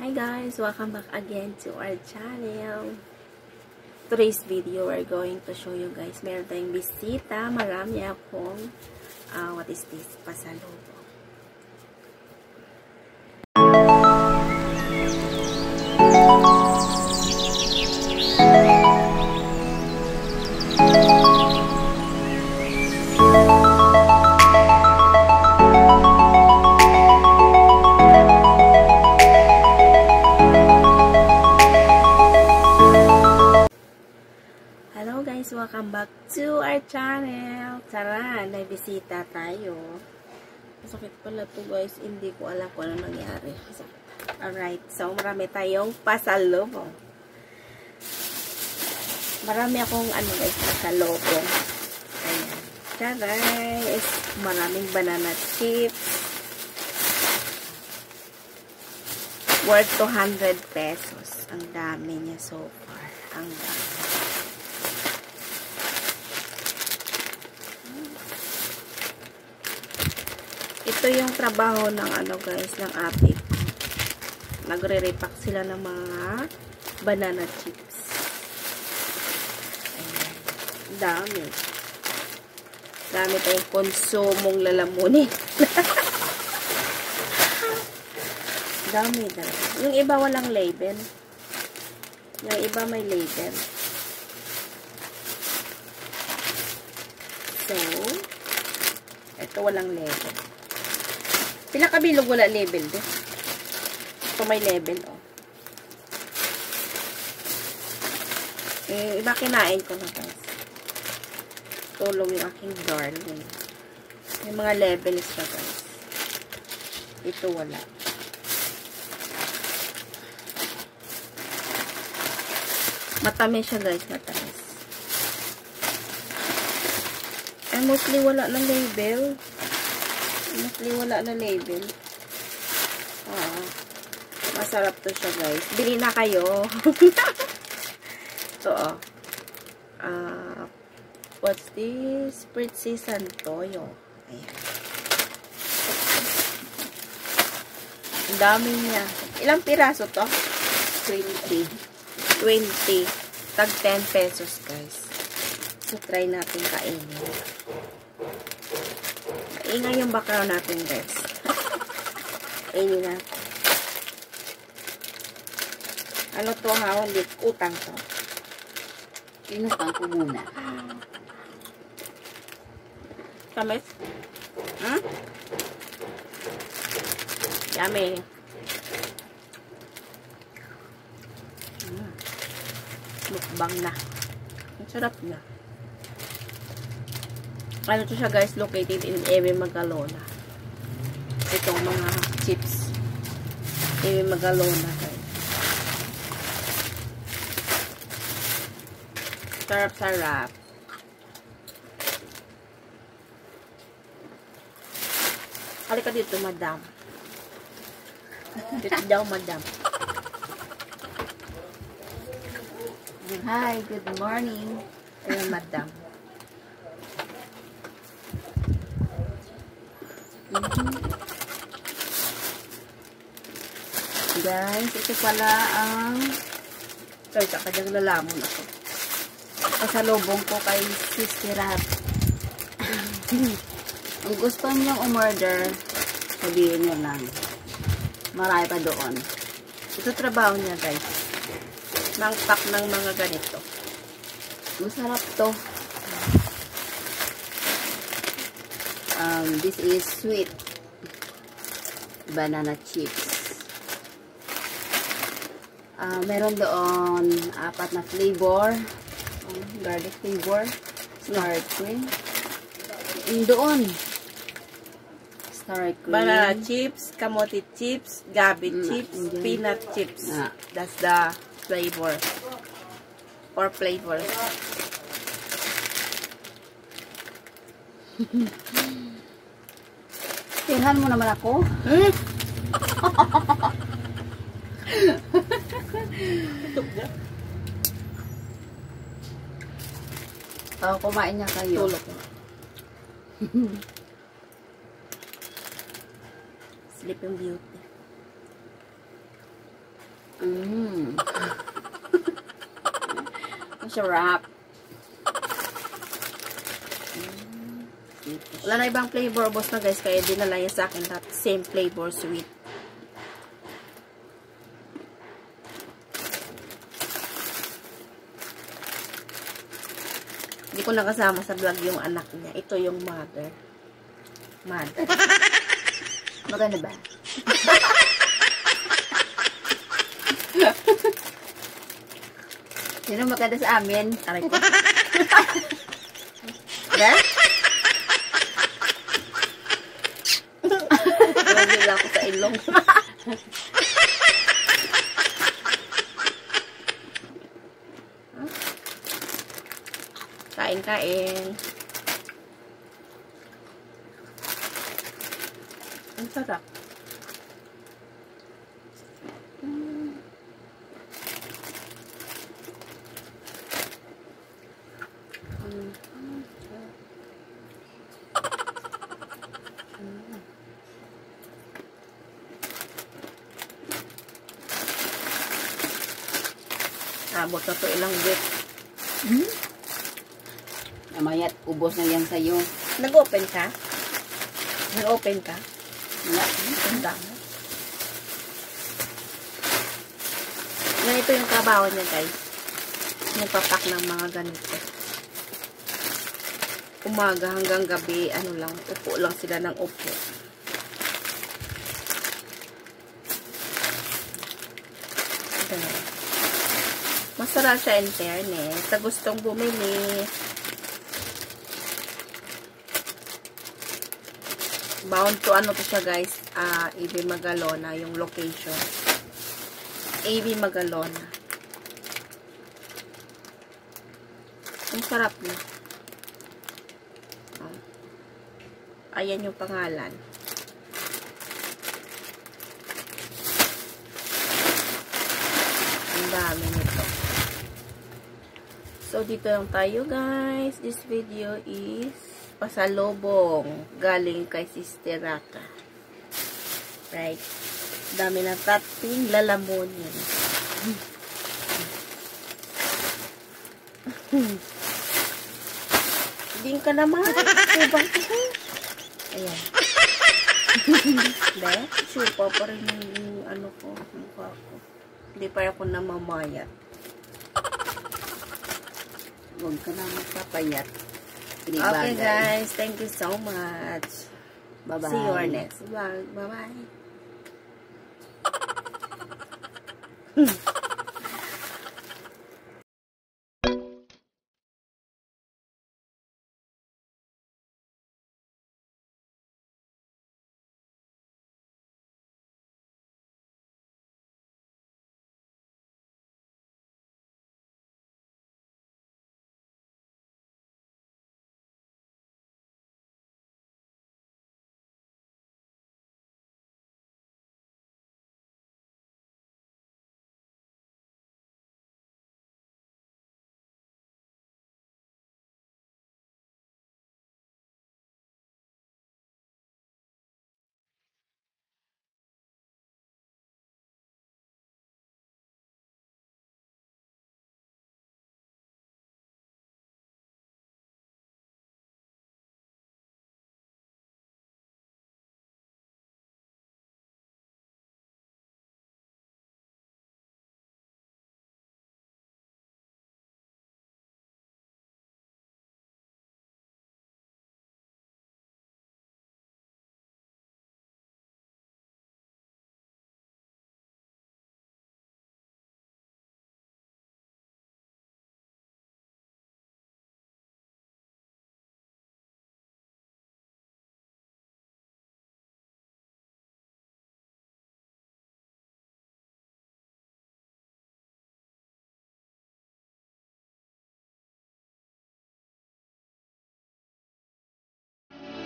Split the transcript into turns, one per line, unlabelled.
Hi guys! Welcome back again to our channel. Today's video, we're going to show you guys, meron tayong bisita. Marami akong, what is this? Pasalubong. Welcome back to our channel. Tara, may bisita tayo. Masakit pala to guys. Hindi ko alam kung ano nangyari. Alright, so marami tayong pasalubong. Marami akong guys, pasalubong. Ayan. Tara, maraming banana chips. Worth 200 pesos. Ang dami niya so far. Ang dami. Ito yung trabaho ng guys, ng ate ko. Nagre-repack sila ng mga banana chips. Ayan. Dami. Dami tayong konsumong lalamunin. Dami. Yung iba walang label. Yung iba may label. So, ito walang label. Pila kabilog wala label din. Ito may label, oh. Iba kinain ko na guys. Tulong yung aking darling. May mga labels na guys. Ito wala. Matamis siya guys, matamis. Mostly wala ng label. Mostly wala na label. Masarap to siya guys. Bili na kayo. So, what's this? Spritzy Santoyo. Ayan. Ang dami niya. Ilang piraso to? 20. Tag 10 pesos guys. So, try natin kainin. Ingay yung background natin guys. Kainin natin. Ano to ha? Hindi. Utang to. Inutang ko muna. Tamis? Hmm? Yummy. Mukbang na. Ang sarap na. Ano to siya guys, located in Ewe Magalona. Itong mga chips. Ewe Magalona guys. Sarap-sarap. Halika dito, madam. Dito daw, madam. Hi, good morning. Ayan, madam. Guys, ito pala ang kanyang lalamon ako. Pasalubong ko kay Sister Rat. Kung gusto nyo umorder, sabihin nyo lang. Marami pa doon. Ito trabaho niya guys. Nang-pack ng mga ganito. Masarap to. This is sweet banana chips. Meron doon 4 na flavor. Garlic flavor, sour cream. Doon sour cream. Banana chips, kamote chips, gabi chips, peanut chips. That's the flavor. Or flavor. Tirhan mo naman ako. Kumain niya kayo. Tulog. Sleeping Beauty.
Ang sarap.
Wala na ibang flavor, boss na guys. Kaya dinala niya sa akin lahat. Same flavor, sweet. Hindi ko nakasama sa vlog yung anak niya. Ito yung mother. Mother. Maganda ba?
Sino maganda sa amin?
Aray ko. There? Tumagil ako sa ilong. Kain-kain. Ang sarap. Abot na to ilang week.
Namayat, ubos na yan sa'yo.
Nag-open ka? Nag-open ka?
Wala.
Ang dami. Ganito yung trabaho niya, guys. Nagpapak ng mga ganito. Umaga hanggang gabi, ano lang, upo lang sila ng upo. Ganun. Masarap siya in fairness. Sa gustong bumili. Bound to ano to siya guys. AB Magalona. Yung location. AB Magalona. Ang sarap na. Ayan yung pangalan. Ang dami nito. So, dito lang tayo guys. This video is pasalubong galing kay Sister Raka. Right. Dami ng tating lalamunin. Din ka naman. Subang ko. Ayan. Hindi. Supa pa rin yung ano ko. Mukha ko. Hindi pa ako namamayat.
Huwag ka na magpapayat.
Okay guys, thank you so much.
Bye-bye.
See you our next vlog. Bye-bye.